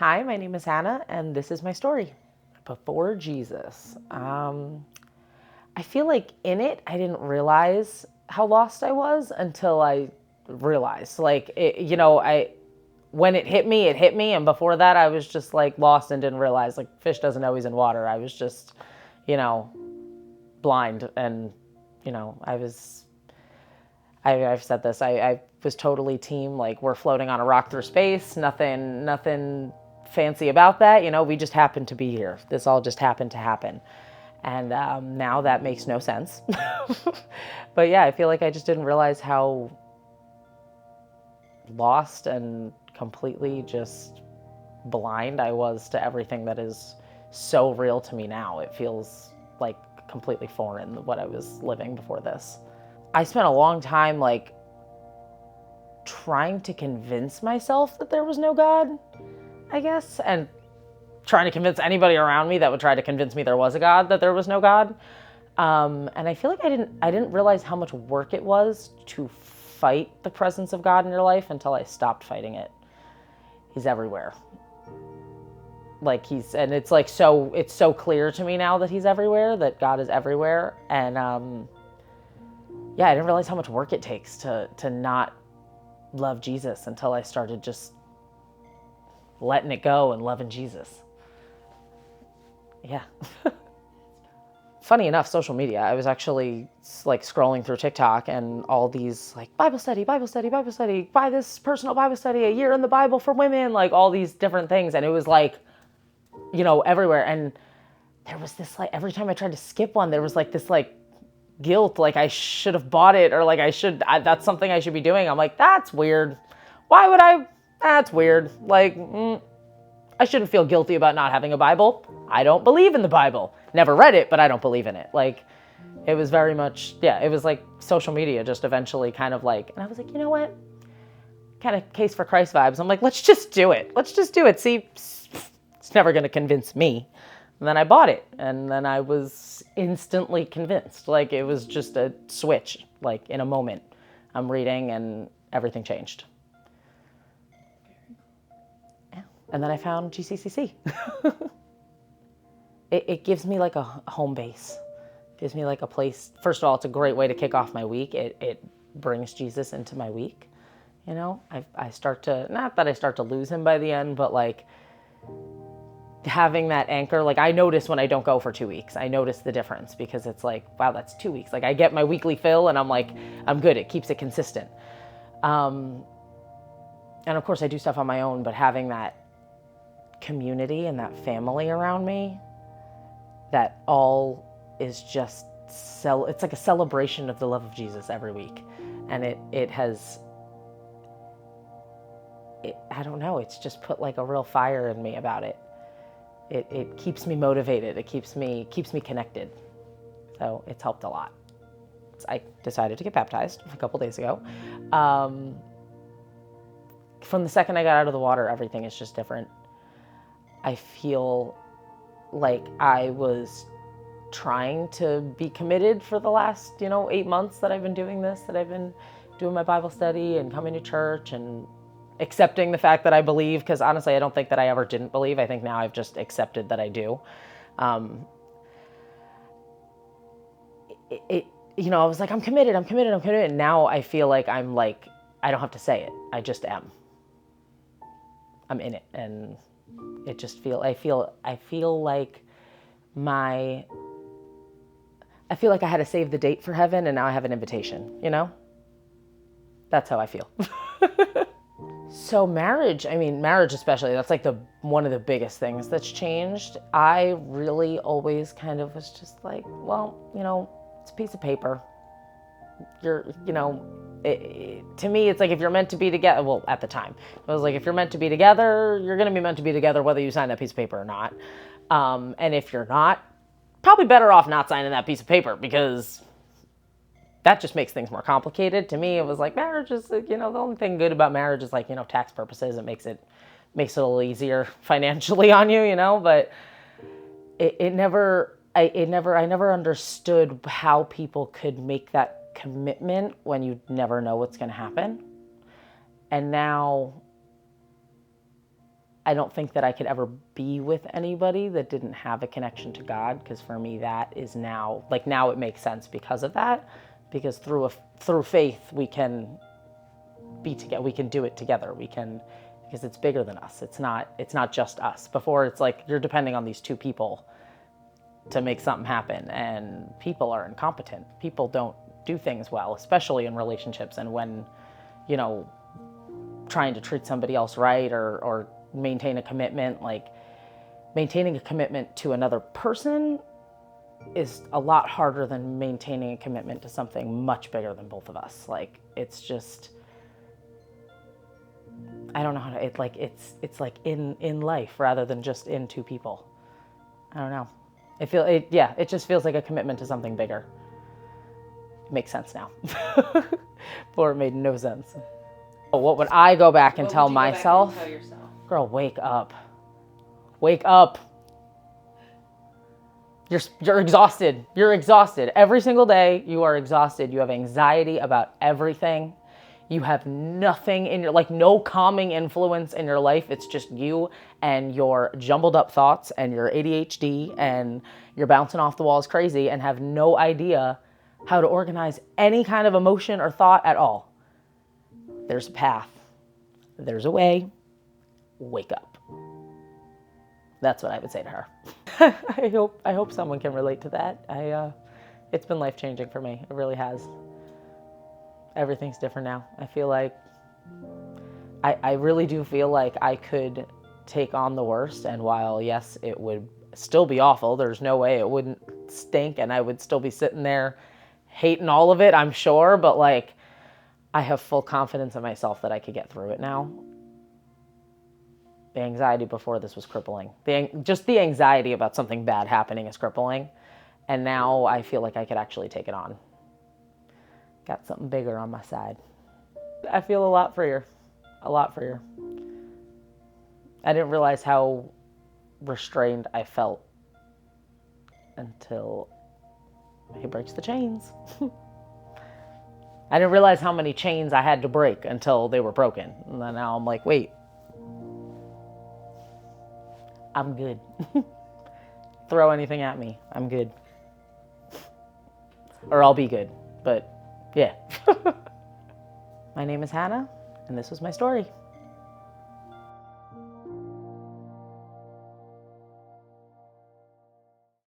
Hi, my name is Hannah, and this is my story. Before Jesus. I feel like in it, I didn't realize how lost I was until I realized. When it hit me, and before that, I was just like lost and didn't realize. Like fish doesn't always in water. I was just, you know, blind, and I've said this. I was totally team like we're floating on a rock through space. Nothing fancy about that. We just happened to be here. This all just happened to happen. And now that makes no sense. But yeah, I feel like I just didn't realize how lost and completely just blind I was to everything that is so real to me now. It feels like completely foreign what I was living before this. I spent a long time like trying to convince myself that there was no God, I guess, and trying to convince anybody around me that would try to convince me there was a God that there was no God. And I feel like I didn't realize how much work it was to fight the presence of God in your life until I stopped fighting it. He's everywhere. And it's like it's so clear to me now that he's everywhere, that God is everywhere. And yeah, I didn't realize how much work it takes to not love Jesus until I started just letting it go and loving Jesus. Yeah. Funny enough, social media, I was actually like scrolling through TikTok and all these like Bible study, buy this personal Bible study, a year in the Bible for women, like all these different things. And it was like, everywhere. And there was this like, every time I tried to skip one, there was like this like guilt, like I should have bought it, or like that's something I should be doing. I'm like, that's weird. Why would I? That's weird. Like, I shouldn't feel guilty about not having a Bible. I don't believe in the Bible. Never read it, but I don't believe in it. Like, it was very much, it was like social media just eventually kind of like, and I was like, you know what? Kind of Case for Christ vibes. I'm like, let's just do it. Let's just do it. See, it's never going to convince me. And then I bought it, and then I was instantly convinced. Like, it was just a switch, like in a moment. I'm reading and everything changed. Yeah. And then I found GCCC. It gives me like a home base. It gives me like a place. First of all, it's a great way to kick off my week. It brings Jesus into my week. I start to, not that I start to lose him by the end, but like having that anchor, like I notice when I don't go for 2 weeks, I notice the difference, because it's like, wow, that's 2 weeks. Like I get my weekly fill and I'm like, I'm good. It keeps it consistent. And of course I do stuff on my own, but having that community and that family around me, that all is just, it's like a celebration of the love of Jesus every week. And I don't know, it's just put like a real fire in me about it. It keeps me motivated. It keeps me connected. So it's helped a lot. I decided to get baptized a couple days ago. From the second I got out of the water, everything is just different. I feel like I was trying to be committed for the last, 8 months that I've been doing this, that I've been doing my Bible study and coming to church and accepting the fact that I believe, because honestly, I don't think that I ever didn't believe. I think now I've just accepted that I do. I was like, I'm committed. And now I feel like I'm like, I don't have to say it. I just am. I'm in it. And it just I feel like I had to save the date for heaven, and now I have an invitation, That's how I feel. So marriage especially, that's like one of the biggest things that's changed. I really always kind of was just like, well, it's a piece of paper. To me, it's like if you're meant to be together, well, at the time, it was like, if you're meant to be together, you're going to be meant to be together whether you sign that piece of paper or not. And if you're not, probably better off not signing that piece of paper, because that just makes things more complicated. To me, it was like, marriage is, the only thing good about marriage is like, tax purposes. It makes it a little easier financially on you, but I never understood how people could make that commitment when you never know what's going to happen. And now I don't think that I could ever be with anybody that didn't have a connection to God, because for me that is now, like, now it makes sense because of that, because through faith we can be together, we can do it together, we can, because it's bigger than us. It's not just us. Before, it's like you're depending on these two people to make something happen, and people are incompetent. People don't do things well, especially in relationships, and when, you know, trying to treat somebody else right, or maintain a commitment. Like, maintaining a commitment to another person is a lot harder than maintaining a commitment to something much bigger than both of us. Like, it's just, I don't know how to, it's like in life rather than just in two people. I don't know. It just feels like a commitment to something bigger. It makes sense now. Before it made no sense. What would I go back and tell myself? Tell yourself? Girl, wake up. Wake up. You're exhausted. You're exhausted. Every single day you are exhausted. You have anxiety about everything. You have nothing in your, like, no calming influence in your life. It's just you and your jumbled up thoughts and your ADHD, and you're bouncing off the walls crazy and have no idea how to organize any kind of emotion or thought at all. There's a path. There's a way. Wake up. That's what I would say to her. I hope someone can relate to that. It's been life-changing for me. It really has. Everything's different now. I feel like, I really do feel like I could take on the worst, and while, yes, it would still be awful, there's no way it wouldn't stink, and I would still be sitting there hating all of it, I'm sure, but, like, I have full confidence in myself that I could get through it now. The anxiety before this was crippling. Just the anxiety about something bad happening is crippling, and now I feel like I could actually take it on. Got something bigger on my side. I feel a lot freer. A lot freer. I didn't realize how restrained I felt until he breaks the chains. I didn't realize how many chains I had to break until they were broken. And then now I'm like, wait, I'm good. Throw anything at me, I'm good. Or I'll be good, but yeah. My name is Hannah, and this was my story.